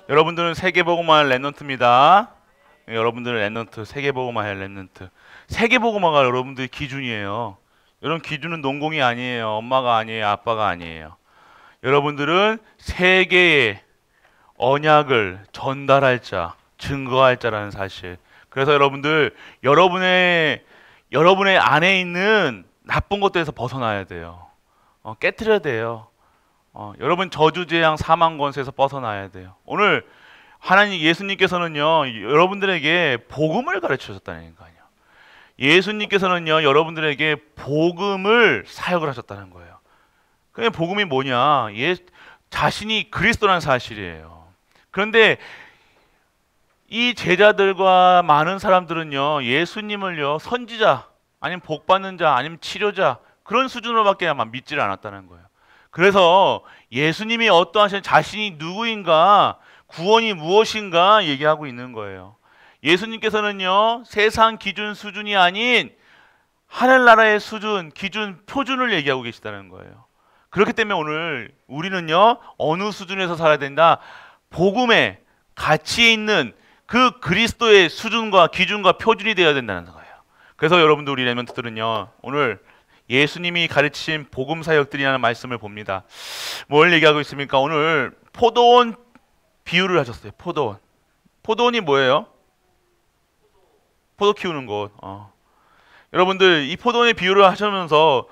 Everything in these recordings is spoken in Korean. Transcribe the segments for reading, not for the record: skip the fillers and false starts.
여러분들은 세계복음화 랩넌트입니다. 여러분들은 랩넌트, 세계복음화의 랩넌트. 세계복음화가 여러분들의 기준이에요. 여러분 기준은 농공이 아니에요. 엄마가 아니에요. 아빠가 아니에요. 여러분들은 세계의 언약을 전달할 자, 증거할 자라는 사실. 그래서 여러분들 여러분의 안에 있는 나쁜 것들에서 벗어나야 돼요. 깨트려야 돼요. 여러분 저주재앙 사망 권세에서 벗어나야 돼요. 오늘 하나님 예수님께서는요 여러분들에게 복음을 가르치셨다니까요. 예수님께서는요 여러분들에게 복음을 사역을 하셨다는 거예요. 그게 복음이 뭐냐? 자신이 그리스도라는 사실이에요. 그런데 이 제자들과 많은 사람들은요 예수님을요 선지자 아니면 복받는 자 아니면 치료자 그런 수준으로밖에 아마 믿지를 않았다는 거예요. 그래서 예수님이 어떠하신 자신이 누구인가 구원이 무엇인가 얘기하고 있는 거예요. 예수님께서는요 세상 기준 수준이 아닌 하늘나라의 수준, 기준, 표준을 얘기하고 계시다는 거예요. 그렇기 때문에 오늘 우리는요 어느 수준에서 살아야 된다? 복음의 가치에 있는 그 그리스도의 수준과 기준과 표준이 되어야 된다는 거예요. 그래서 여러분들 우리 랩런트들은요 오늘 예수님이 가르치신 복음 사역들이라는 말씀을 봅니다. 뭘 얘기하고 있습니까? 오늘 포도원 비유를 하셨어요. 포도원. 포도원이 뭐예요? 포도 키우는 곳. 여러분들 이 포도원의 비유를 하시면서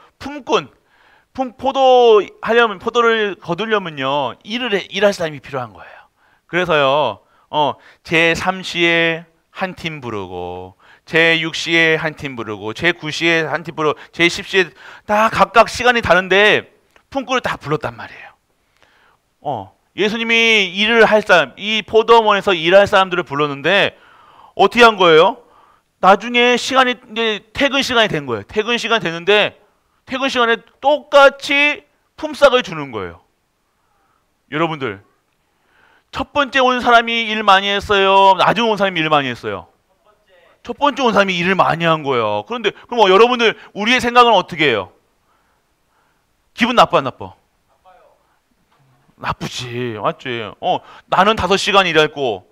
포도를 거두려면요 일할 사람이 필요한 거예요. 그래서요 제3시에 한 팀 부르고 제6시에 한 팀 부르고 제9시에 한 팀 부르고 제10시에 다 각각 시간이 다른데 품꾼을 다 불렀단 말이에요. 예수님이 일을 할 사람, 이 포도원에서 일할 사람들을 불렀는데 어떻게 한 거예요? 나중에 시간이 이제 퇴근 시간이 된 거예요. 퇴근 시간이 됐는데 퇴근 시간에 똑같이 품삯을 주는 거예요. 여러분들 첫 번째 온 사람이 일 많이 했어요? 나중에 온 사람이 일 많이 했어요? 첫 번째 온 사람이 일을 많이 한 거예요. 그런데 그럼 여러분들 우리의 생각은 어떻게 해요? 기분 나빠 안 나빠? 나쁘지. 맞지? 나는 5시간 일했고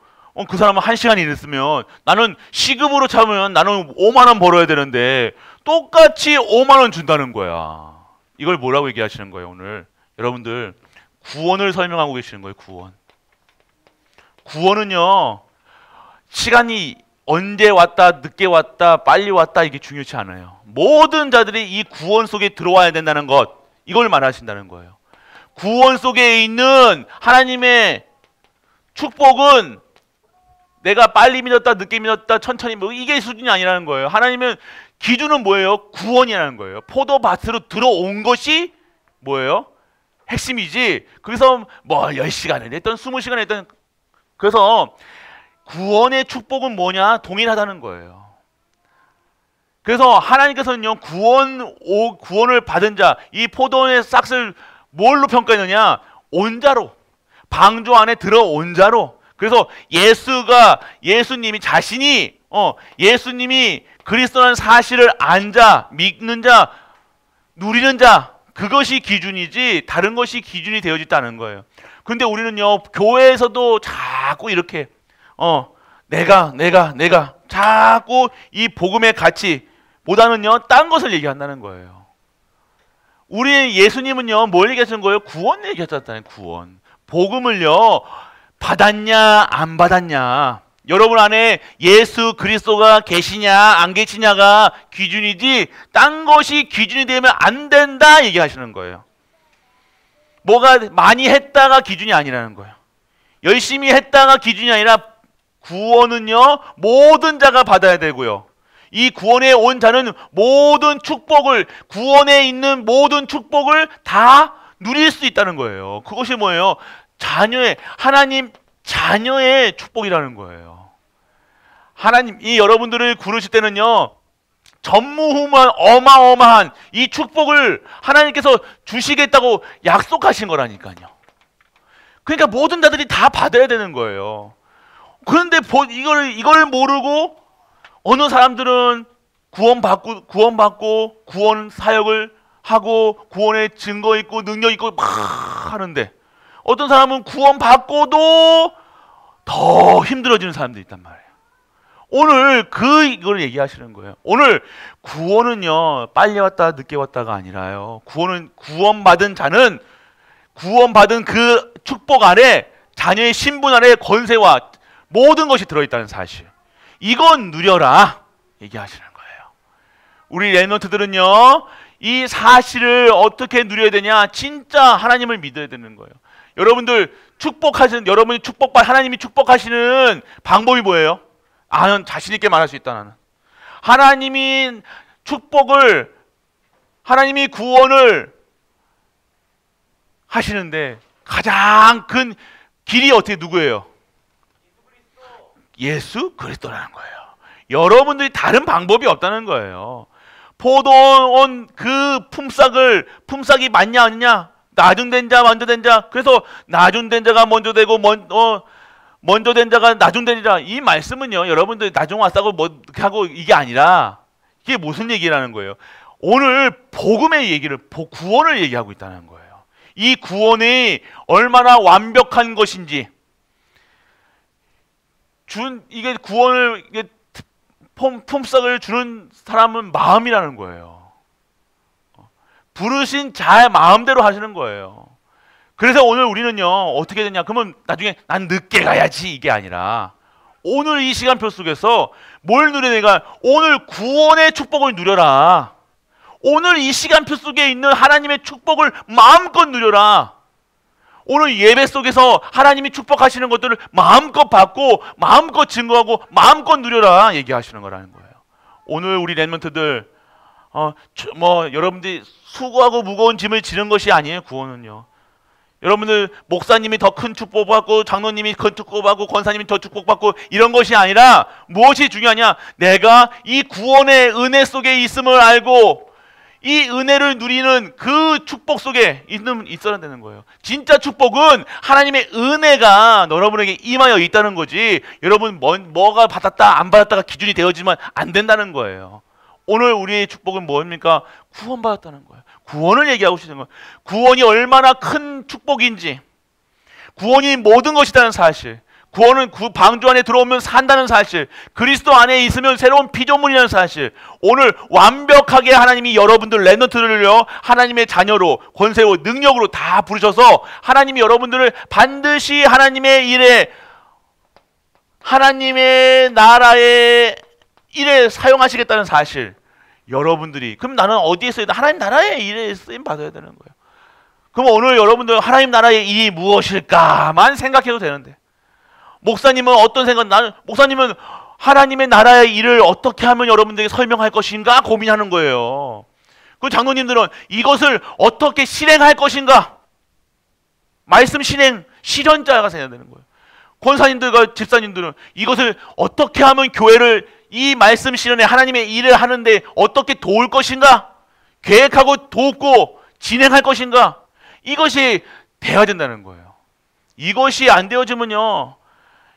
그 사람은 1시간 일했으면 나는 시급으로 잡으면 나는 5만 원 벌어야 되는데 똑같이 5만 원 준다는 거야. 이걸 뭐라고 얘기하시는 거예요 오늘? 여러분들 구원을 설명하고 계시는 거예요. 구원은요 시간이 언제 왔다 늦게 왔다 빨리 왔다 이게 중요치 않아요. 모든 자들이 이 구원 속에 들어와야 된다는 것 이걸 말하신다는 거예요. 구원 속에 있는 하나님의 축복은 내가 빨리 믿었다 늦게 믿었다 천천히 뭐 이게 수준이 아니라는 거예요. 하나님은 기준은 뭐예요? 구원이라는 거예요. 포도밭으로 들어온 것이 뭐예요? 핵심이지. 그래서 뭐 10시간을 했던 20시간을 했던 그래서 구원의 축복은 뭐냐? 동일하다는 거예요. 그래서 하나님께서는요 구원을 받은 자, 이 포도원의 싹을 뭘로 평가했느냐? 온자로, 방주 안에 들어온 자로. 그래서 예수님이 자신이 예수님이 그리스도라는 사실을 안 자, 믿는 자, 누리는 자, 그것이 기준이지 다른 것이 기준이 되어지지 않은 거예요. 근데 우리는요 교회에서도 자꾸 이렇게 내가 자꾸 이 복음의 가치보다는요 딴 것을 얘기한다는 거예요. 우리 예수님은요 뭘 얘기하시는 거예요? 구원 얘기하셨잖아요. 구원. 복음을요 받았냐 안 받았냐, 여러분 안에 예수 그리스도가 계시냐 안 계시냐가 기준이지 딴 것이 기준이 되면 안 된다 얘기하시는 거예요. 뭐가 많이 했다가 기준이 아니라는 거예요. 열심히 했다가 기준이 아니라 구원은요 모든 자가 받아야 되고요. 이 구원에 온 자는 모든 축복을, 구원에 있는 모든 축복을 다 누릴 수 있다는 거예요. 그것이 뭐예요? 하나님 자녀의 축복이라는 거예요. 하나님이 여러분들을 부르실 때는요 전무후무한 어마어마한 이 축복을 하나님께서 주시겠다고 약속하신 거라니까요. 그러니까 모든 자들이 다 받아야 되는 거예요. 그런데 이걸 모르고 어느 사람들은 구원받고 구원 사역을 하고 구원의 증거 있고 능력 있고 막 하는데 어떤 사람은 구원받고도 더 힘들어지는 사람들이 있단 말이에요. 오늘 이걸 얘기하시는 거예요. 오늘 구원은요, 빨리 왔다 늦게 왔다가 아니라요. 구원받은 자는 구원받은 그 축복 안에 자녀의 신분 안에 권세와 모든 것이 들어있다는 사실. 이건 누려라 얘기하시는 거예요. 우리 렘넌트들은요, 이 사실을 어떻게 누려야 되냐? 진짜 하나님을 믿어야 되는 거예요. 여러분들 하나님이 축복하시는 방법이 뭐예요? 나는 자신 있게 말할 수 있다. 나는 하나님이 구원을 하시는데 가장 큰 길이 어떻게 누구예요? 예수 그리스도라는 거예요. 여러분들이 다른 방법이 없다는 거예요. 포도원 그 품삯이 맞냐 아니냐? 나중된 자 먼저 된 자. 그래서 나중된 자가 먼저 되고 먼저 된 자가 나중되리라. 이 말씀은요, 여러분들 나중 왔다고 하고 이게 아니라 이게 무슨 얘기라는 거예요? 오늘 복음의 얘기를 구원을 얘기하고 있다는 거예요. 이 구원이 얼마나 완벽한 것인지 이게 구원을 품삯을 주는 사람은 마음이라는 거예요. 부르신 자의 마음대로 하시는 거예요. 그래서 오늘 우리는요, 어떻게 되냐? 그러면 나중에 난 늦게 가야지 이게 아니라 오늘 이 시간표 속에서 뭘 누려? 내가 오늘 구원의 축복을 누려라. 오늘 이 시간표 속에 있는 하나님의 축복을 마음껏 누려라. 오늘 예배 속에서 하나님이 축복하시는 것들을 마음껏 받고 마음껏 증거하고 마음껏 누려라 얘기하시는 거라는 거예요. 오늘 우리 렘넌트들 여러분들이 수고하고 무거운 짐을 지는 것이 아니에요. 구원은요. 여러분들 목사님이 더 큰 축복받고 장로님이 큰 축복받고 권사님이 더 축복받고 이런 것이 아니라 무엇이 중요하냐? 내가 이 구원의 은혜 속에 있음을 알고 이 은혜를 누리는 그 축복 속에 있어야 되는 거예요. 진짜 축복은 하나님의 은혜가 여러분에게 임하여 있다는 거지, 여러분 뭐가 받았다 안 받았다가 기준이 되어지면 안 된다는 거예요. 오늘 우리의 축복은 뭡니까? 구원받았다는 거예요. 구원을 얘기하고 있는 거예요. 구원이 얼마나 큰 축복인지, 구원이 모든 것이라는 사실, 구원은 방주 안에 들어오면 산다는 사실, 그리스도 안에 있으면 새로운 피조물이라는 사실, 오늘 완벽하게 하나님이 여러분들 렘넌트들을요, 하나님의 자녀로 권세로 능력으로 다 부르셔서 하나님이 여러분들을 반드시 하나님의 일에, 하나님의 나라의 일에 사용하시겠다는 사실, 여러분들이 그럼 나는 어디에 써야 돼? 하나님 나라의 일에 쓰임 받아야 되는 거예요. 그럼 오늘 여러분들 하나님 나라의 일이 무엇일까만 생각해도 되는데, 목사님은 어떤 생각? 목사님은 하나님의 나라의 일을 어떻게 하면 여러분들에게 설명할 것인가 고민하는 거예요. 그 장로님들은 이것을 어떻게 실행할 것인가, 말씀 실현자가 생겨야 되는 거예요. 권사님들과 집사님들은 이것을 어떻게 하면 교회를 이 말씀 실현에 하나님의 일을 하는데 어떻게 도울 것인가, 계획하고 돕고 진행할 것인가, 이것이 돼야 된다는 거예요. 이것이 안 되어지면요,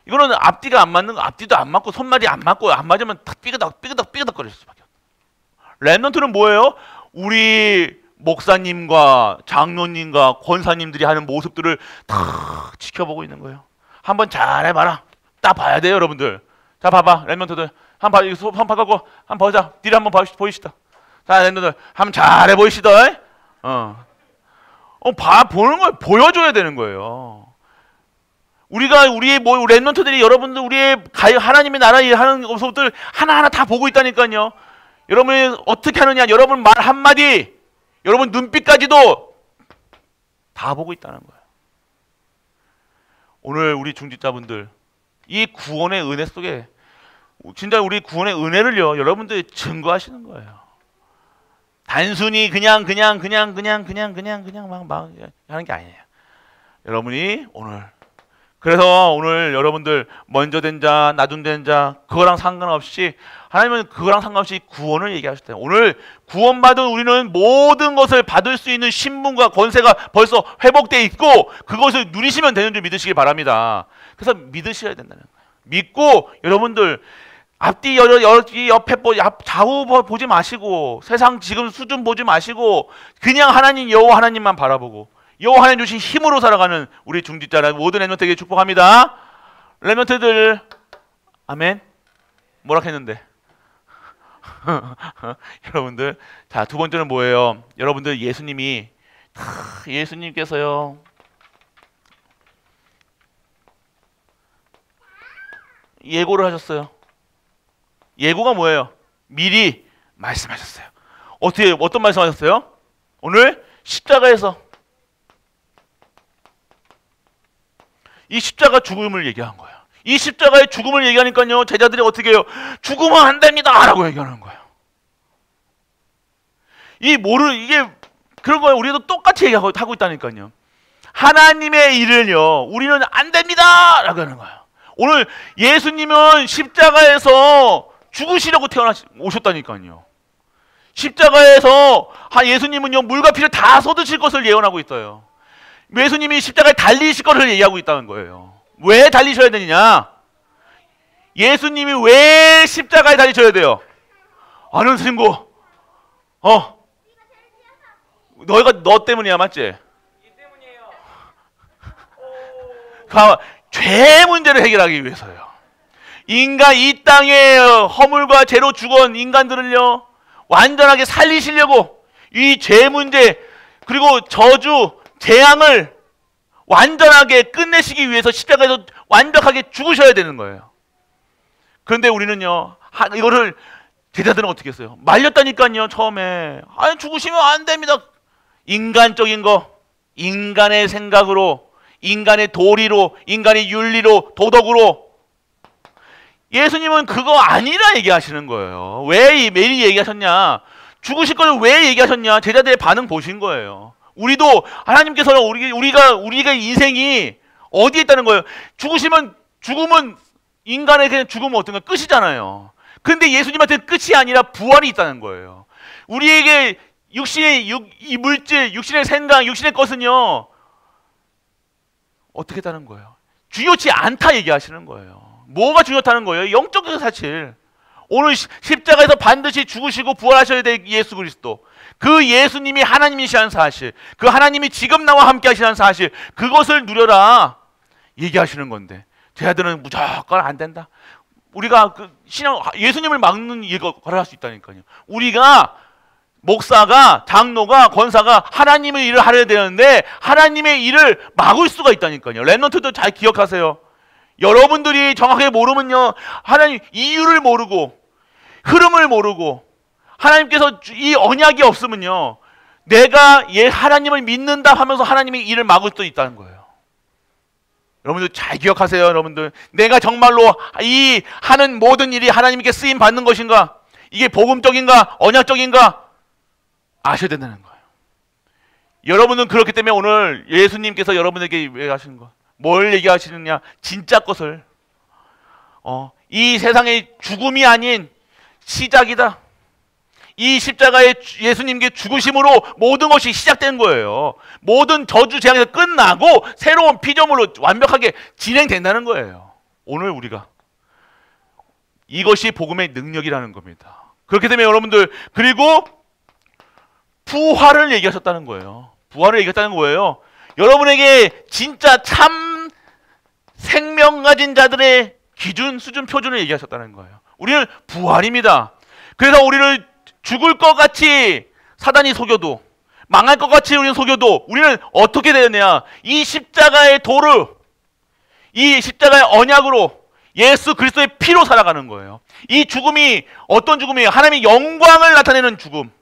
이거는 앞뒤가 안 맞는 거, 앞뒤도 안 맞고 손말이 안 맞고 안 맞으면 탁 삐그덕 거릴 수밖에 없어요. 렘넌트는 뭐예요? 우리 목사님과 장로님과 권사님들이 하는 모습들을 다 지켜보고 있는 거예요. 한번 잘해봐라. 딱 봐야 돼요, 여러분들. 자, 봐봐, 렘넌트들. 한번 봐, 손 바꿔고 한번 보자. 뒤를 한번 보이시다. 자, 렘넌트들 한번 잘해 보이시다. 보는 걸 보여줘야 되는 거예요. 우리의 렘넌트들이 여러분들 우리의 하나님의 나라 일 하는 것들 하나하나 다 보고 있다니까요. 여러분이 어떻게 하느냐, 여러분 말 한마디, 여러분 눈빛까지도 다 보고 있다는 거예요. 오늘 우리 중직자분들 이 구원의 은혜 속에 진짜 우리 구원의 은혜를요, 여러분들이 증거하시는 거예요. 단순히 그냥 막 하는 게 아니에요. 여러분이 그래서 오늘 여러분들 먼저 된 자, 나중된 자, 그거랑 상관없이 하나님은 그거랑 상관없이 구원을 얘기하실 때, 오늘 구원받은 우리는 모든 것을 받을 수 있는 신분과 권세가 벌써 회복되어 있고 그것을 누리시면 되는 줄 믿으시기 바랍니다. 그래서 믿으셔야 된다는 거예요. 믿고 여러분들 앞뒤 옆에 좌우 보지 마시고 세상 지금 수준 보지 마시고 그냥 하나님 여호와 하나님만 바라보고 여호와 하나님 주신 힘으로 살아가는 우리 중직자라 모든 렘넌트에게 축복합니다. 렘넌트들 아멘. 뭐라 했는데 여러분들, 자, 두 번째는 뭐예요? 여러분들, 예수님께서요 예고를 하셨어요. 예고가 뭐예요? 미리 말씀하셨어요. 어떤 말씀하셨어요? 오늘 십자가에서 이 십자가 죽음을 얘기한 거예요. 이 십자가의 죽음을 얘기하니까요, 제자들이 어떻게 해요? 죽으면 안 됩니다! 라고 얘기하는 거예요. 이게 그런 거예요. 우리도 똑같이 얘기하고 있다니까요. 하나님의 일을요, 우리는 안 됩니다! 라고 하는 거예요. 오늘 예수님은 십자가에서 죽으시려고 오셨다니까요. 십자가에서 예수님은요, 물과 피를 다 쏟으실 것을 예언하고 있어요. 예수님이 십자가에 달리실 것을 얘기하고 있다는 거예요. 왜 달리셔야 되느냐? 예수님이 왜 십자가에 달리셔야 돼요? 아는 친구, 너 때문이야, 맞지? 죄 문제를 해결하기 위해서요. 이 땅에 허물과 죄로 죽은 인간들을요, 완전하게 살리시려고 이 죄 문제, 그리고 저주, 재앙을 완전하게 끝내시기 위해서 십자가에서 완벽하게 죽으셔야 되는 거예요. 그런데 우리는요, 이거를 제자들은 어떻게 했어요? 말렸다니까요, 처음에. 아니, 죽으시면 안 됩니다. 인간적인 거, 인간의 생각으로, 인간의 도리로, 인간의 윤리로, 도덕으로. 예수님은 그거 아니라 얘기하시는 거예요. 왜 매일 얘기하셨냐? 죽으실 걸 왜 얘기하셨냐? 제자들의 반응 보신 거예요. 우리도 하나님께서는 우리가 인생이 어디에 있다는 거예요? 죽음은 인간의 그냥 죽음은 어떤가 끝이잖아요. 근데 예수님한테는 끝이 아니라 부활이 있다는 거예요. 우리에게 이 물질, 육신의 생각, 육신의 것은요, 어떻게 다는 거예요? 중요치 않다 얘기하시는 거예요. 뭐가 중요하다는 거예요? 영적인 사실. 오늘 십자가에서 반드시 죽으시고 부활하셔야 될 예수 그리스도, 그 예수님이 하나님이시라는 사실, 그 하나님이 지금 나와 함께 하시는 사실, 그것을 누려라 얘기하시는 건데, 제자들은 무조건 안 된다. 우리가 예수님을 막는 일을 할 수 있다니까요. 우리가 목사가, 장로가, 권사가 하나님의 일을 하려야 되는데 하나님의 일을 막을 수가 있다니까요. 렘넌트도 잘 기억하세요. 여러분들이 정확하게 모르면요, 하나님 이유를 모르고 흐름을 모르고 하나님께서 이 언약이 없으면요, 내가 하나님을 믿는다 하면서 하나님의 일을 막을 수도 있다는 거예요. 여러분들 잘 기억하세요. 여러분들, 내가 정말로 이 하는 모든 일이 하나님께 쓰임 받는 것인가, 이게 복음적인가 언약적인가 아셔야 된다는 거예요. 여러분은 그렇기 때문에 오늘 예수님께서 여러분에게 왜 하시는 거, 뭘 얘기하시느냐? 진짜 것을, 이 세상의 죽음이 아닌 시작이다. 이 십자가의 예수님께 죽으심으로 모든 것이 시작된 거예요. 모든 저주 재앙에서 끝나고 새로운 피조물로 완벽하게 진행된다는 거예요. 오늘 우리가 이것이 복음의 능력이라는 겁니다. 그렇기 때문에 여러분들, 그리고 부활을 얘기하셨다는 거예요. 부활을 얘기했다는 거예요. 여러분에게 진짜 참 생명 가진 자들의 기준, 수준, 표준을 얘기하셨다는 거예요. 우리는 부활입니다. 그래서 우리를 죽을 것 같이 사단이 속여도, 망할 것 같이 우리는 속여도, 우리는 어떻게 되느냐? 이 십자가의 도를, 이 십자가의 언약으로 예수 그리스도의 피로 살아가는 거예요. 이 죽음이 어떤 죽음이에요? 하나님의 영광을 나타내는 죽음.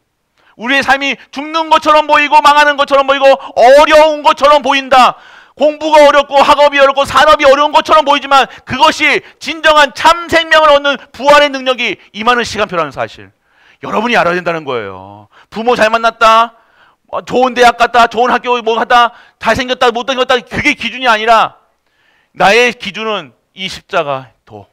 우리의 삶이 죽는 것처럼 보이고 망하는 것처럼 보이고 어려운 것처럼 보인다. 공부가 어렵고 학업이 어렵고 산업이 어려운 것처럼 보이지만 그것이 진정한 참 생명을 얻는 부활의 능력이 임하는 시간표라는 사실, 여러분이 알아야 된다는 거예요. 부모 잘 만났다, 좋은 대학 갔다, 좋은 학교 뭐 갔다, 잘생겼다, 못생겼다, 그게 기준이 아니라 나의 기준은 이 십자가 도,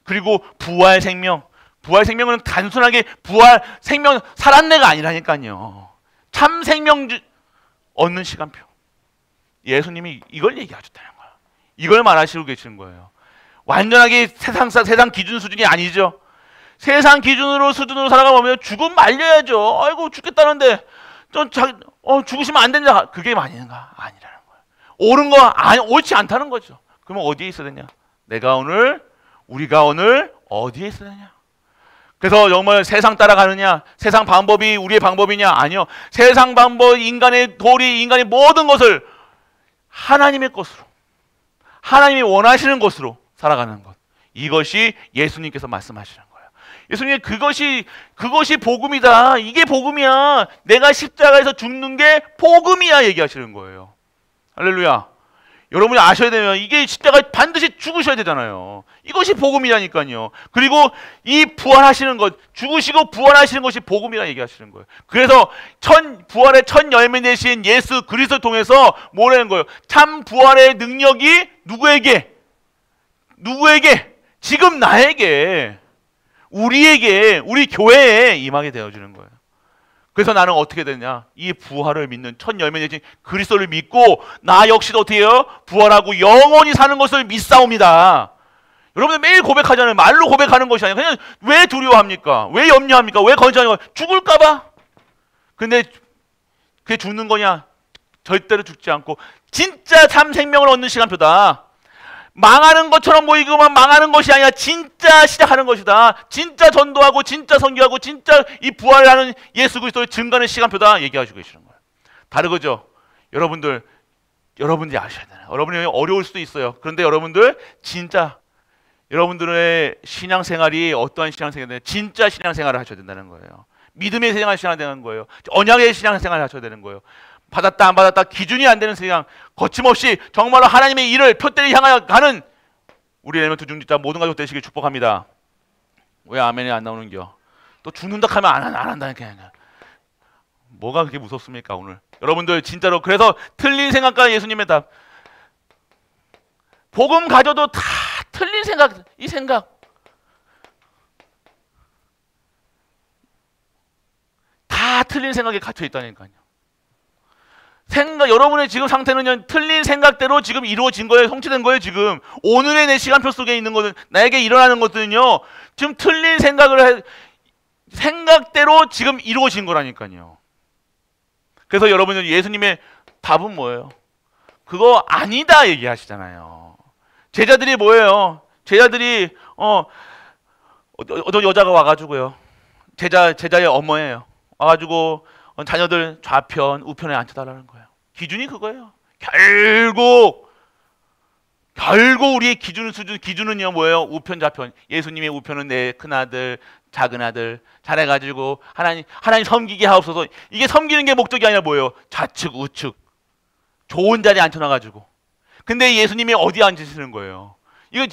그리고 부활 생명. 부활 생명은 단순하게 부활 생명 살았네가 아니라니까요. 참 생명 얻는 시간표. 예수님이 이걸 얘기하셨다는 거예요. 이걸 말하시고 계시는 거예요. 완전하게 세상 기준 수준이 아니죠. 세상 기준으로 수준으로 살아가면 죽음 말려야죠. 아이고 죽겠다는데 좀 죽으시면 안 된다. 그게 아닌가? 아니라는 거예요. 옳은 거 아니, 옳지 않다는 거죠. 그러면 어디에 있어야 되냐? 우리가 오늘 어디에 있어야 되냐? 그래서 정말 세상 따라가느냐? 세상 방법이 우리의 방법이냐? 아니요. 세상 방법, 인간의 도리, 인간의 모든 것을 하나님의 것으로, 하나님이 원하시는 것으로 살아가는 것. 이것이 예수님께서 말씀하시는 거예요. 예수님 그것이 복음이다. 이게 복음이야. 내가 십자가에서 죽는 게 복음이야 얘기하시는 거예요. 할렐루야. 여러분이 아셔야 되면 이게 십자가 반드시 죽으셔야 되잖아요. 이것이 복음이라니까요. 그리고 이 부활하시는 것, 죽으시고 부활하시는 것이 복음이라 얘기하시는 거예요. 그래서 부활의 첫 열매 내신 예수 그리스도를 통해서 뭐라는 거예요? 참 부활의 능력이 누구에게? 지금 나에게, 우리에게, 우리 교회에 임하게 되어지는 거예요. 그래서 나는 어떻게 되냐? 이 부활을 믿는 첫 열매 내신 그리스도를 믿고 나 역시도 어떻게 해요? 부활하고 영원히 사는 것을 믿사옵니다. 여러분들 매일 고백하잖아요. 말로 고백하는 것이 아니라 그냥 왜 두려워합니까? 왜 염려합니까? 왜 건조합니까? 죽을까 봐. 근데 그게 죽는 거냐? 절대로 죽지 않고 진짜 참 생명을 얻는 시간표다. 망하는 것처럼 보이고만 망하는 것이 아니라 진짜 시작하는 것이다. 진짜 전도하고 진짜 선교하고 진짜 이 부활하는 예수 그리스도의 증거하는 시간표다 얘기하시고 계시는 거예요. 다르죠? 여러분들이 아셔야 되나요? 여러분이 어려울 수도 있어요. 그런데 여러분들의 신앙생활이 어떠한 신앙생활이냐? 진짜 신앙생활을 하셔야 된다는 거예요. 믿음의 신앙생활을 하는 거예요. 언약의 신앙생활을 하셔야 되는 거예요. 받았다 안 받았다 기준이 안 되는 세상, 거침없이 정말로 하나님의 일을 표대를 향하여 가는 우리 엘멘트 중직자 모든 가족 되시길 축복합니다. 왜 아멘이 안 나오는겨? 또 죽는다 하면 안 한다니까. 뭐가 그렇게 무섭습니까 오늘? 여러분들 진짜로 그래서 틀린 생각과 예수님의 답. 복음 가져도 다 틀린 생각, 이 생각 다 틀린 생각에 갇혀 있다니까요. 여러분의 지금 상태는 틀린 생각대로 지금 이루어진 거예요. 성취된 거예요. 지금 오늘의 내 시간표 속에 있는 것은, 나에게 일어나는 것들은요, 지금 틀린 생각대로 지금 이루어진 거라니까요. 그래서 여러분은 예수님의 답은 뭐예요? 그거 아니다 얘기하시잖아요. 제자들이 뭐예요? 제자들이 어떤 여자가 와가지고요, 제자의 어머예요. 와가지고 자녀들 좌편, 우편에 앉혀달라는 거예요. 기준이 그거예요. 결국 우리의 기준은요 뭐예요? 우편, 좌편. 예수님의 우편은 내 큰아들, 작은아들 잘해가지고 하나님 섬기게 하옵소서. 이게 섬기는 게 목적이 아니라 뭐예요? 좌측, 우측. 좋은 자리에 앉혀놔가지고. 근데 예수님이 어디에 앉으시는 거예요? 이거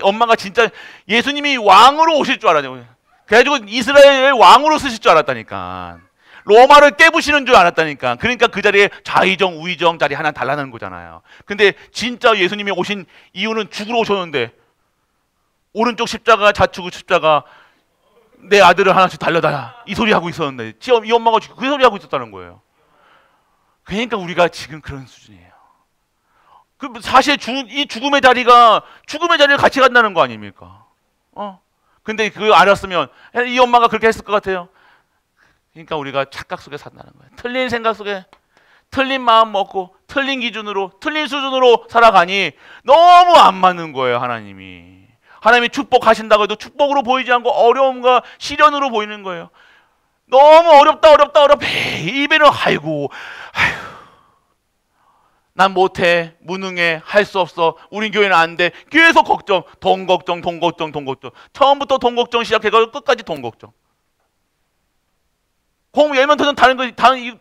엄마가 진짜 예수님이 왕으로 오실 줄 알았냐. 그래가지고 이스라엘의 왕으로 쓰실 줄 알았다니까. 로마를 깨부시는 줄 알았다니까. 그러니까 그 자리에 좌의정, 우의정 자리 하나 달라는 거잖아요. 근데 진짜 예수님이 오신 이유는 죽으러 오셨는데 오른쪽 십자가, 좌측 십자가, 내 아들을 하나씩 달려다라 이 소리 하고 있었는데 이 엄마가 그 소리 하고 있었다는 거예요. 그러니까 우리가 지금 그런 수준이에요. 사실 이 죽음의 자리를 같이 간다는 거 아닙니까? 근데 그거 알았으면 이 엄마가 그렇게 했을 것 같아요. 그러니까 우리가 착각 속에 산다는 거예요. 틀린 생각 속에, 틀린 마음 먹고 틀린 기준으로, 틀린 수준으로 살아가니 너무 안 맞는 거예요. 하나님이 축복하신다고 해도 축복으로 보이지 않고 어려움과 시련으로 보이는 거예요. 너무 어렵다. 입에는 아이고 난 못해, 무능해, 할 수 없어, 우린 교회는 안 돼. 계속 걱정, 돈 걱정. 처음부터 돈 걱정 시작해가지고 끝까지 돈 걱정. 엘멘트는 다른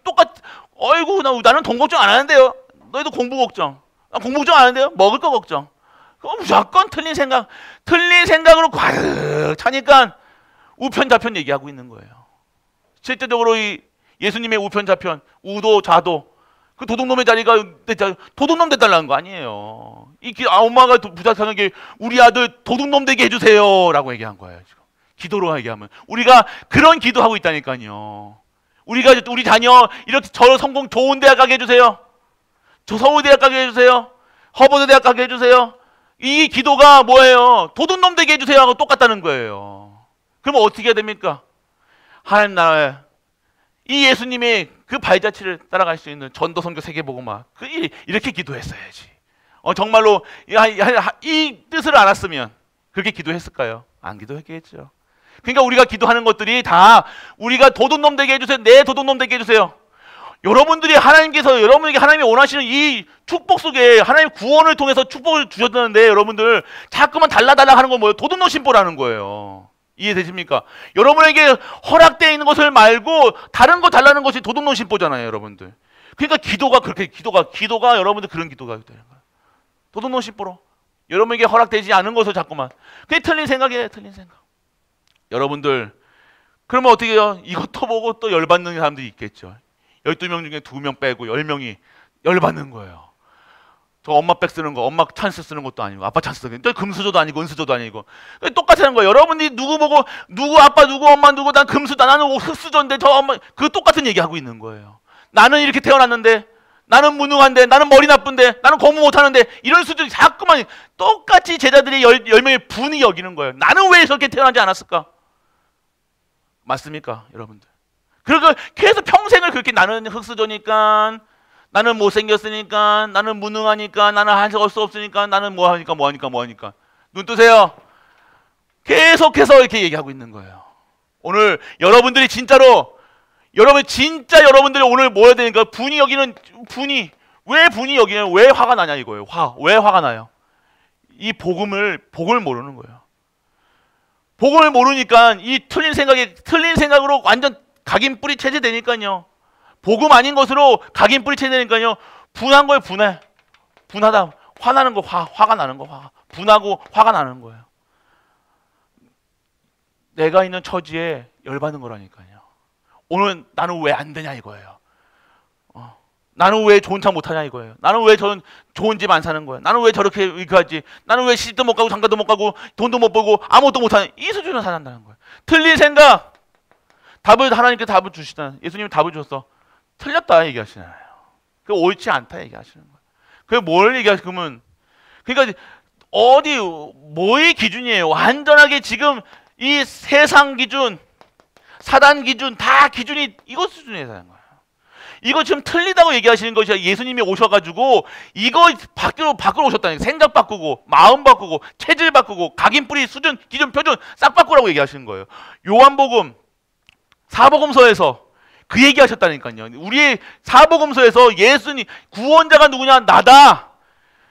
똑같. 어이구 나는 돈 걱정 안 하는데요. 너희도 공부 걱정. 나 공부 걱정 안 하는데요. 먹을 거 걱정. 그거 무조건 틀린 생각으로 가득 차니까 우편좌편 얘기하고 있는 거예요. 실제적으로 이 예수님의 우편좌편, 우도 좌도, 그 도둑놈의 자리가 도둑놈 돼달라는 거 아니에요. 엄마가 부탁하는 게 우리 아들 도둑놈 되게 해주세요 라고 얘기한 거예요. 지금 기도로 얘기하면 우리가 그런 기도하고 있다니까요. 우리 자녀 이렇게 성공 좋은 대학 가게 해주세요. 서울대학 가게 해주세요. 허버드 대학 가게 해주세요. 이 기도가 뭐예요? 도둑놈 되게 해주세요 하고 똑같다는 거예요. 그러면 어떻게 해야 됩니까? 하나님 나라에 이 예수님의 그 발자취를 따라갈 수 있는 전도, 선교, 세계복음화 이렇게 기도했어야지. 정말로 이 뜻을 알았으면 그렇게 기도했을까요? 안 기도했겠죠. 그러니까 우리가 기도하는 것들이 다 우리가 도둑놈 되게 해주세요. 내 도둑놈 되게 해주세요. 여러분들이 하나님께서 여러분에게 하나님이 원하시는 이 축복 속에 하나님 구원을 통해서 축복을 주셨다는데 여러분들 자꾸만 달라달라 하는 건 뭐예요? 도둑놈 심보라는 거예요. 이해되십니까? 여러분에게 허락되어 있는 것을 말고 다른 거 달라는 것이 도둑놈 심보잖아요, 여러분들. 그러니까 기도가 여러분들 그런 기도가 되는 거예요. 도둑놈 심보로 여러분에게 허락되지 않은 것을 자꾸만. 그게 틀린 생각이에요, 틀린 생각. 여러분들 그러면 어떻게 해요? 이것도 보고 또 열받는 사람들이 있겠죠. 12명 중에 2명 빼고 10명이 열받는 거예요. 저 엄마 백 쓰는 거, 엄마 찬스 쓰는 것도 아니고 아빠 찬스 쓰는 거, 금수저도 아니고 은수저도 아니고 똑같은 거예요. 여러분들이 누구 보고 누구 아빠 누구 엄마 누구 난 금수저 나는 흑수저인데 저 엄마 그 똑같은 얘기하고 있는 거예요. 나는 이렇게 태어났는데 나는 무능한데 나는 머리 나쁜데 나는 공부 못하는데 이런 수준이 자꾸만 똑같이 제자들이 10명의 분이 여기는 거예요. 나는 왜 저렇게 태어나지 않았을까? 맞습니까 여러분들? 그리고 계속 평생을 그렇게 나는 흑수저니까 나는 못생겼으니까 나는 무능하니까 나는 할 수 없으니까 나는 뭐하니까 눈 뜨세요. 계속해서 이렇게 얘기하고 있는 거예요. 오늘 여러분들이 진짜로 여러분들이 오늘 모여야 되니까 분이 여기는 왜 분이 여기는 왜 화가 나냐 이거예요. 왜 화가 나요? 이 복음을 모르는 거예요. 복음을 모르니까 이 틀린 생각으로 완전 각인 뿌리 체제되니까요. 복음 아닌 것으로 각인 뿌리 체제되니까요. 분한 거예요, 분해. 분하다. 화나는 거, 화가 나는 거, 분하고 화가 나는 거예요. 내가 있는 처지에 열받는 거라니까요. 오늘 나는 왜 안 되냐 이거예요. 나는 왜 좋은 차 못하냐 이거예요. 나는 왜 저는 좋은 집 안 사는 거예요. 나는 왜 저렇게 이렇게 하지. 나는 왜 시집도 못 가고 장가도 못 가고 돈도 못 벌고 아무것도 못하는 이 수준으로 살아간다는 거예요. 틀린 생각. 하나님께 답을 주시다. 예수님이 답을 줬어. 틀렸다 얘기하시잖아요. 그 옳지 않다 얘기하시는 거예요. 그게 뭘 얘기하시면 그러니까 뭐의 기준이에요? 완전하게 지금 이 세상 기준, 사단 기준 다 기준이 이것 수준에서 하는 거예요. 이거 지금 틀리다고 얘기하시는 것이 예수님이 오셔가지고 이거 바꾸러 오셨다는 거예요. 생각 바꾸고 마음 바꾸고 체질 바꾸고 각인 뿌리 수준 기준 표준 싹 바꾸라고 얘기하시는 거예요. 요한복음 사복음서에서 그 얘기하셨다니까요. 우리의 사복음서에서 예수님 구원자가 누구냐? 나다.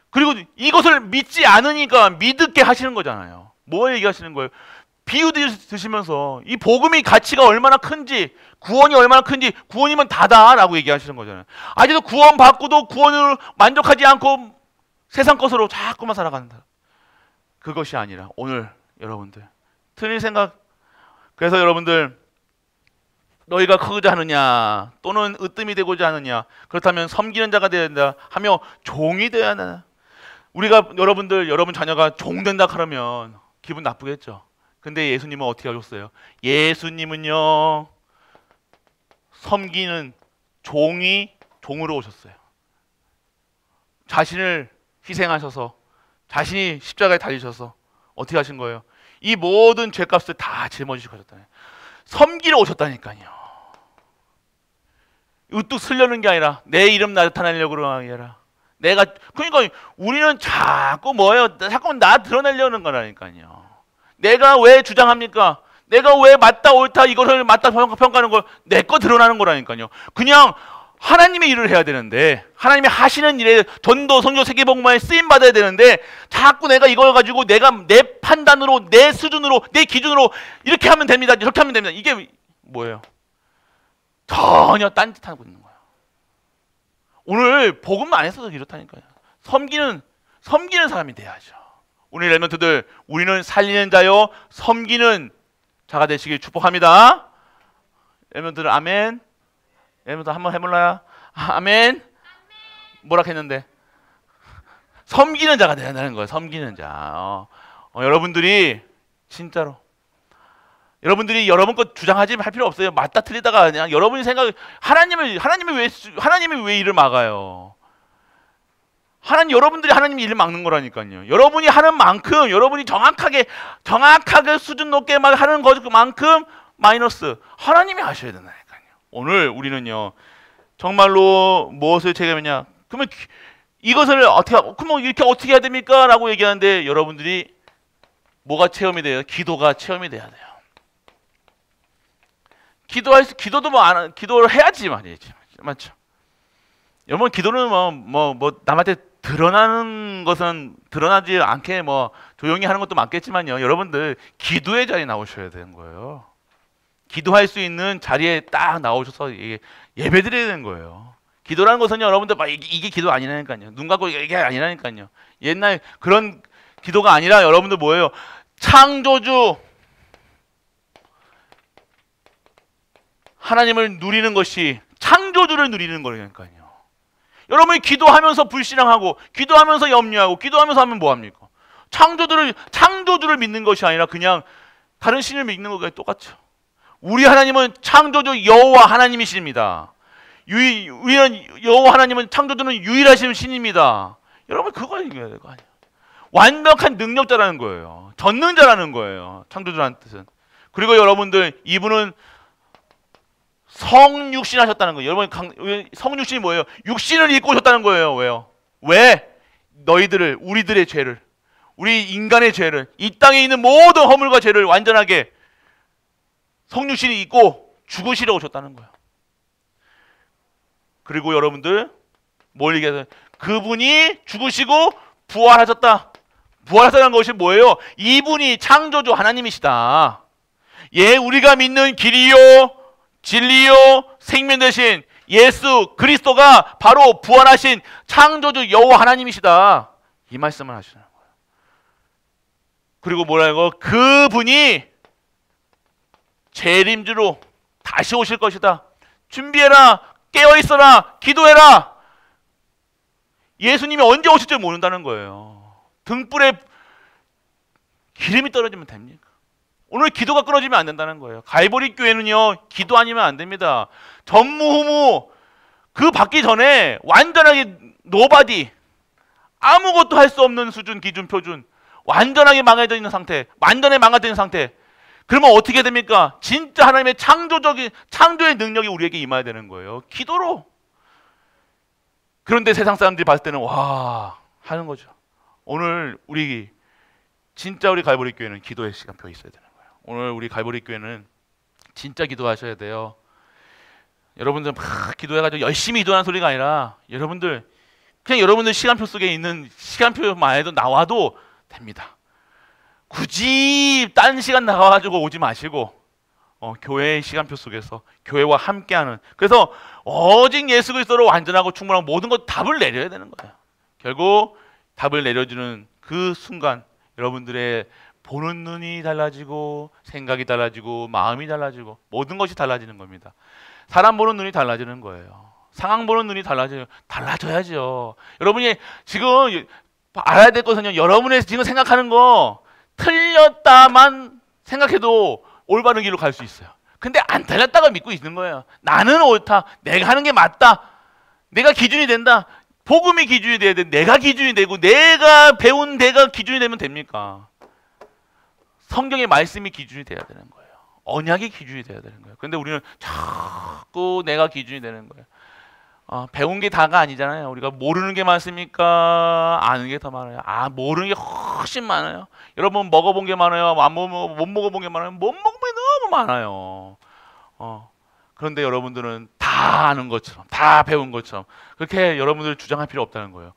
그리고 이것을 믿지 않으니까 믿게 하시는 거잖아요. 뭐 얘기하시는 거예요? 비유 드시면서 이 복음의 가치가 얼마나 큰지 구원이 얼마나 큰지 구원이면 다다라고 얘기하시는 거잖아요. 아직도 구원 받고도 구원을 만족하지 않고 세상 것으로 자꾸만 살아간다. 그것이 아니라 오늘 여러분들 틀린 생각. 그래서 여러분들 너희가 크고자 하느냐 또는 으뜸이 되고자 하느냐 그렇다면 섬기는 자가 되어야 된다 하며 종이 되어야 한다. 우리가 여러분 자녀가 종 된다 그러면 기분 나쁘겠죠. 근데 예수님은 어떻게 하셨어요? 예수님은요 섬기는 종으로 오셨어요. 자신을 희생하셔서 자신이 십자가에 달리셔서 어떻게 하신 거예요? 이 모든 죄값을 다 짊어지시고 하셨다네요. 섬기러 오셨다니까요. 우뚝 쓰려는 게 아니라 내 이름 나타내려고 그러는 게 아니라 그러니까 우리는 자꾸 자꾸 나 드러내려는 거라니까요. 내가 왜 주장합니까? 내가 왜 맞다 옳다 이것을 맞다 평가하는 걸 내 거 드러나는 거라니까요. 그냥 하나님의 일을 해야 되는데 하나님이 하시는 일에 전도 선교 세계복음화에 쓰임 받아야 되는데 자꾸 내가 이걸 가지고 내가 내 판단으로 내 수준으로 내 기준으로 이렇게 하면 됩니다. 저렇게 하면 됩니다. 이게 뭐예요? 전혀 딴짓하고 있는 거예요. 오늘 복음 안에서도 이렇다니까요. 섬기는 사람이 돼야죠. 오늘 렘넌트들 우리는 살리는 자요 섬기는 자가 되시길 축복합니다. 렘넌트들 아멘. 렘넌트 한번 해볼래요? 아멘. 뭐라 했는데 섬기는 자가 되야 되는 거예요. 섬기는 자. 여러분들이 진짜로 여러분들이 여러분 것 주장하지 할 필요 없어요. 맞다 틀리다가 그냥 여러분이 하나님이 왜 일을 막아요? 여러분들이 하나님이 일을 막는 거라니까요. 여러분이 하는 만큼 여러분이 정확하게 수준 높게 막 하는 것만큼 마이너스 하나님이 하셔야 된다니까요. 오늘 우리는요, 정말로 무엇을 체험했냐? 그러면 이것을 그러면 이렇게 어떻게 해야 됩니까? 라고 얘기하는데 여러분들이 뭐가 체험이 돼요? 기도가 체험이 돼야 돼요. 기도도 기도를 해야지 말이지. 맞죠? 여러분, 기도는 남한테 드러나는 것은 드러나지 않게 조용히 하는 것도 많겠지만요. 여러분들 기도의 자리에 나오셔야 되는 거예요. 기도할 수 있는 자리에 딱 나오셔서 예배드려야 되는 거예요. 기도라는 것은 여러분들 이게 기도 아니라니까요. 눈 감고 이게 아니라니까요. 옛날 그런 기도가 아니라 여러분들 뭐예요? 창조주 하나님을 누리는 것이 창조주를 누리는 거니까요. 여러분이 기도하면서 불신앙하고 기도하면서 염려하고 기도하면서 하면 뭐합니까? 창조주를 믿는 것이 아니라 그냥 다른 신을 믿는 것과 똑같죠. 우리 하나님은 창조주 여호와 하나님이십니다. 우리는 여호와 하나님은 창조주는 유일하신 신입니다. 여러분 그거 얘기해야 될 거 아니에요. 완벽한 능력자라는 거예요. 전능자라는 거예요. 창조주라는 뜻은. 그리고 여러분들 이분은 성육신 하셨다는 거예요. 여러분 성육신이 뭐예요? 육신을 입고 오셨다는 거예요. 왜요? 왜? 우리들의 죄를, 우리 인간의 죄를, 이 땅에 있는 모든 허물과 죄를 완전하게 성육신이 입고 죽으시러 오셨다는 거예요. 그리고 여러분들 뭘 얘기해서 그분이 죽으시고 부활하셨다. 부활하셨다는 것이 뭐예요? 이분이 창조주 하나님이시다. 우리가 믿는 길이요 진리요 생명 되신 예수 그리스도가 바로 부활하신 창조주 여호와 하나님이시다. 이 말씀을 하시는 거예요. 그리고 뭐라고? 그분이 재림주로 다시 오실 것이다. 준비해라. 깨어있어라. 기도해라. 예수님이 언제 오실지 모른다는 거예요. 등불에 기름이 떨어지면 됩니까? 오늘 기도가 끊어지면 안 된다는 거예요. 갈보리 교회는요, 기도 아니면 안 됩니다. 전무후무 그 받기 전에 완전하게 노바디, 아무것도 할 수 없는 수준, 기준, 표준, 완전하게 망해져 있는 상태, 완전히 망가져 있는 상태. 그러면 어떻게 됩니까? 진짜 하나님의 창조의 능력이 우리에게 임해야 되는 거예요. 기도로. 그런데 세상 사람들이 봤을 때는 와 하는 거죠. 오늘 진짜 우리 갈보리 교회는 기도의 시간표 있어야 되는 거예요. 오늘 우리 갈보리 교회는 진짜 기도하셔야 돼요. 여러분들 막 기도해가지고 열심히 기도하는 소리가 아니라 여러분들 그냥 여러분들 시간표 속에 있는 시간표만 해도 나와도 됩니다. 굳이 딴 시간 나가가지고 오지 마시고 교회의 시간표 속에서 교회와 함께하는, 그래서 오직 예수 그리스도로 완전하고 충분한 모든 것 답을 내려야 되는 거예요. 결국 답을 내려주는 그 순간 여러분들의 보는 눈이 달라지고 생각이 달라지고 마음이 달라지고 모든 것이 달라지는 겁니다. 사람 보는 눈이 달라지는 거예요. 상황 보는 눈이 달라져야죠. 여러분이 지금 알아야 될 것은요, 여러분의 지금 생각하는 거 틀렸다만 생각해도 올바른 길로 갈 수 있어요. 근데 안 틀렸다고 믿고 있는 거예요. 나는 옳다. 내가 하는 게 맞다. 내가 기준이 된다. 복음이 기준이 돼야 돼. 내가 기준이 되고 내가 배운 내가 기준이 되면 됩니까? 성경의 말씀이 기준이 돼야 되는 거예요. 언약이 기준이 돼야 되는 거예요. 근데 우리는 자꾸 내가 기준이 되는 거예요. 배운 게 다가 아니잖아요. 우리가 모르는 게 많습니까? 아는 게 더 많아요. 모르는 게 훨씬 많아요. 여러분 먹어본 게 많아요. 못 먹어본 게 많아요. 못 먹은 게 너무 많아요. 그런데 여러분들은 다 아는 것처럼, 다 배운 것처럼 그렇게 여러분들 주장할 필요 없다는 거예요.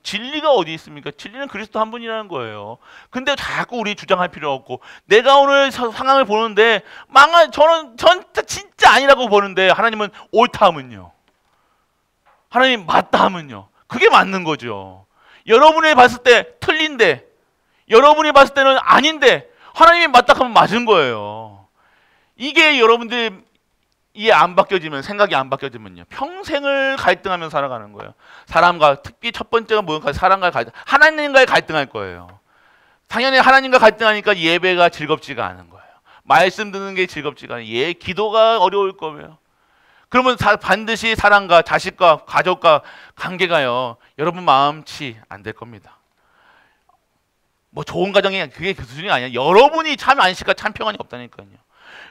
진리가 어디 있습니까? 진리는 그리스도 한 분이라는 거예요. 근데 자꾸 우리 주장할 필요 없고, 내가 오늘 상황을 보는데 저는 진짜 아니라고 보는데 하나님은 옳다 하면요, 하나님 맞다 하면요, 그게 맞는 거죠. 여러분이 봤을 때 틀린데, 여러분이 봤을 때는 아닌데 하나님이 맞다 하면 맞은 거예요. 이게 여러분들 이해 안 바뀌어지면, 생각이 안 바뀌어지면요, 평생을 갈등하면서 살아가는 거예요. 사람과, 특히 첫 번째가 뭐예요? 사람과의 갈등, 하나님과의 갈등할 거예요. 당연히 하나님과 갈등하니까 예배가 즐겁지가 않은 거예요. 말씀 듣는 게 즐겁지가 않아요. 기도가 어려울 거예요. 그러면 반드시 사람과, 자식과, 가족과 관계가요, 여러분 마음치 안 될 겁니다. 좋은 가정이 그게 그 수준이 아니야. 여러분이 참 안식과 참 평안이 없다니까요.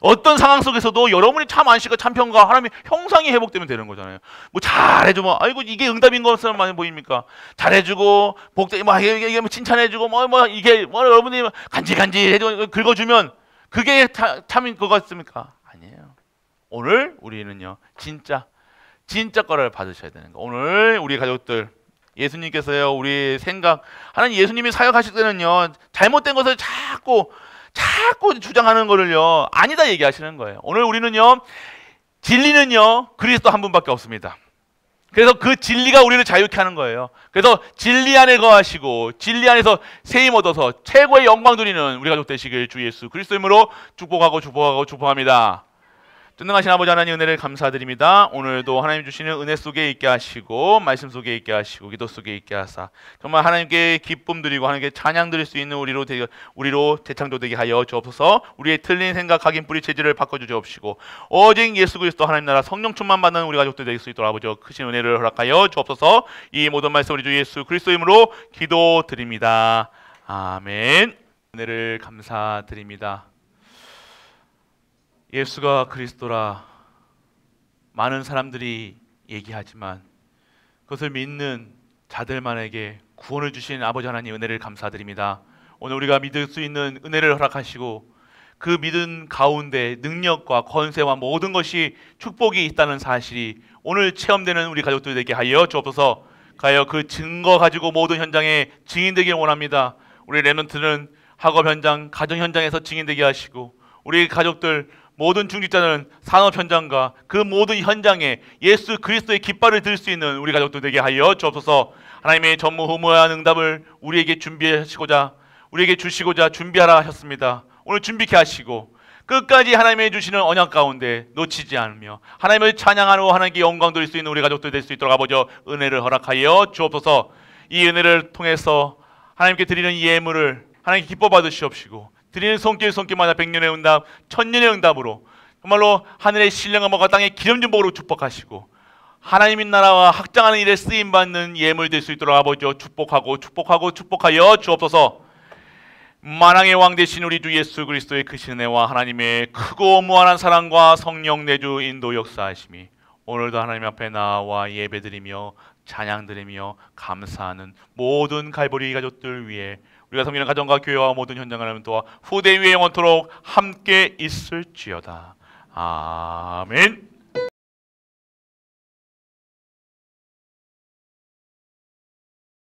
어떤 상황 속에서도 여러분이 참 안식과 참 평가 하나님의 형상이 회복되면 되는 거잖아요. 뭐 잘해주면 아이고 이게 응답인 것처럼 많이 보입니까? 잘해주고 복대 뭐 이게 뭐 칭찬해주고 뭐 이게 뭐 여러분이 간질간질 해주고 긁어주면 그게 참인 것 같습니까? 아니에요. 오늘 우리는요 진짜 거를 받으셔야 되는 거. 오늘 우리 가족들 예수님께서요 우리 생각 하나님 예수님이 사역하실 때는요 잘못된 것을 자꾸 주장하는 거를요 아니다 얘기하시는 거예요. 오늘 우리는요 진리는요 그리스도 한 분밖에 없습니다. 그래서 그 진리가 우리를 자유케 하는 거예요. 그래서 진리 안에 거하시고 진리 안에서 세임 얻어서 최고의 영광 누리는 우리 가족 되시길 주 예수 그리스도 이름으로 축복합니다. 전능하신 아버지 하나님 은혜를 감사드립니다. 오늘도 하나님 주시는 은혜 속에 있게 하시고 말씀 속에 있게 하시고 기도 속에 있게 하사 정말 하나님께 기쁨 드리고 하나님께 찬양 드릴 수 있는 우리로 재창조되게 하여 주옵소서. 우리의 틀린 생각 각인 뿌리 체질을 바꿔주옵시고 오직 예수 그리스도 하나님 나라 성령 충만 받는 우리 가족들 될 수 있도록 아버지 크신 은혜를 허락하여 주옵소서. 이 모든 말씀 우리 주 예수 그리스도 이름으로 기도드립니다. 아멘. 은혜를 감사드립니다. 예수가 그리스도라 많은 사람들이 얘기하지만 그것을 믿는 자들만에게 구원을 주신 아버지 하나님 은혜를 감사드립니다. 오늘 우리가 믿을 수 있는 은혜를 허락하시고 그 믿음 가운데 능력과 권세와 모든 것이 축복이 있다는 사실이 오늘 체험되는 우리 가족들에게 하여 주옵소서. 가여 그 증거 가지고 모든 현장에 증인되길 원합니다. 우리 렘넌트는 학업 현장, 가정 현장에서 증인되게 하시고 우리 가족들 모든 중직자는 산업 현장과 그 모든 현장에 예수 그리스도의 깃발을 들 수 있는 우리 가족들 되게 하여 주옵소서. 하나님의 전무후무한 응답을 우리에게 우리에게 주시고자 준비하라 하셨습니다. 오늘 준비케 하시고 끝까지 하나님의 주시는 언약 가운데 놓치지 않으며 하나님을 찬양하고 하나님께 영광 돌릴 수 있는 우리 가족들 될 수 있도록 아버지 은혜를 허락하여 주옵소서. 이 은혜를 통해서 하나님께 드리는 예물을 하나님께 기뻐 받으시옵시고 드리는 손길마다 백년의 응답, 천년의 응답으로 정말로 하늘의 신령한 먹과 땅의 기름진 복으로 축복하시고 하나님의 나라와 확장하는 일에 쓰임받는 예물 될 수 있도록 아버지 축복하여 주옵소서. 만왕의 왕 되신 우리 주 예수 그리스도의 크신 은혜와 하나님의 크고 무한한 사랑과 성령 내주 인도 역사하심이 오늘도 하나님 앞에 나와 예배드리며 찬양드리며 감사하는 모든 갈보리 가족들 위해 우리가 섬기는 가정과 교회와 모든 현장을 하면 또한 후대 위에 영원토록 함께 있을지어다. 아멘.